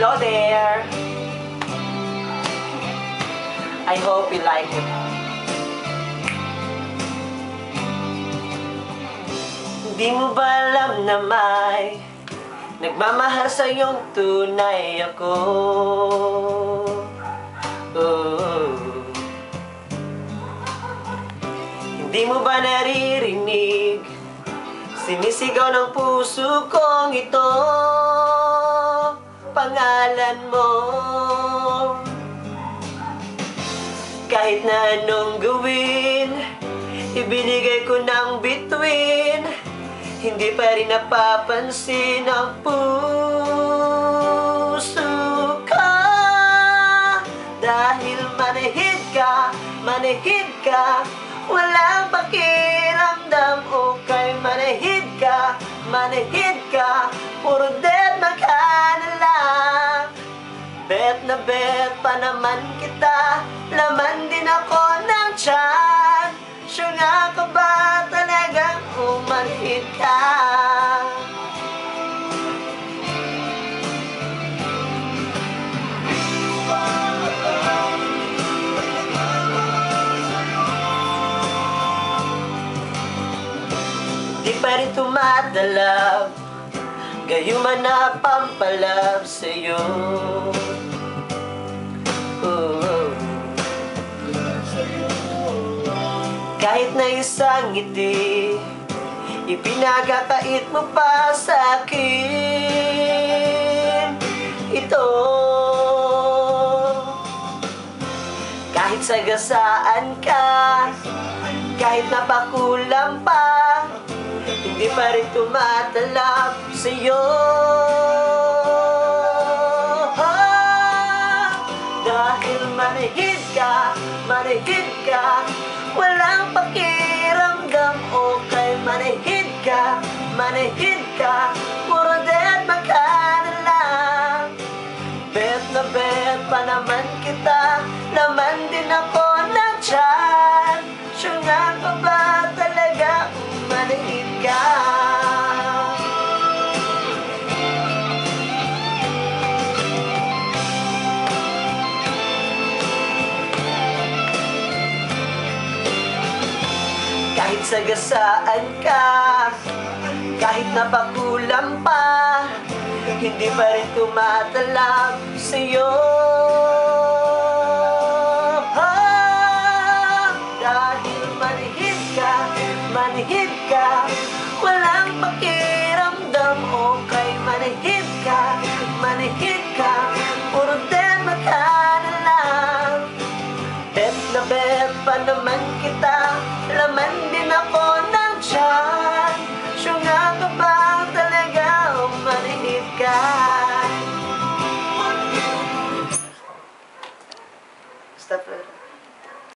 Hello there! I hope you like it. Hindi mo ba alam na may nagmamahal sa iyong tunay ako? Hindi mo ba naririnig sinisigaw ng puso kong ito? Pangalan mo. Kahit na anong gawin, ibinigay ko ng bituin, hindi pa rin napapansin ang puso ko. Dahil manahid ka, walang pakiramdam. Okay, manahid ka, puro deadma ka na lang. Bet na bet pa naman kita, laman din ako ng tiyan. Sure nga ka ba talagang umanhid ka? Di pa rin tumatalab, gayuma na pampalab sa'yo. Kahit na isang ngiti, ipinagkakait mo pa sa akin ito. Kahit sagasaan ka, kahit napakulang pa, hindi pa rin tumatalab sa'yo. Dahil manahid ka, walang pakiramdam. Okay, manahid ka, puro deadma ka na lang. Bet na bet pa naman kita, laman din ako ng tiyan. Sure nga ka ba talaga manahid ka? Kahit sagasaan ka, kahit napakulang pa, hindi pa rin tumatalab sa'yo. Dahil manahid ka, walang pakiramdam. Okay, manahid ka, puro deadma ka na lang. Bet na bet pa naman kita, laman din ako ng tiyan. Sure nga ka ba talaga manahid ka?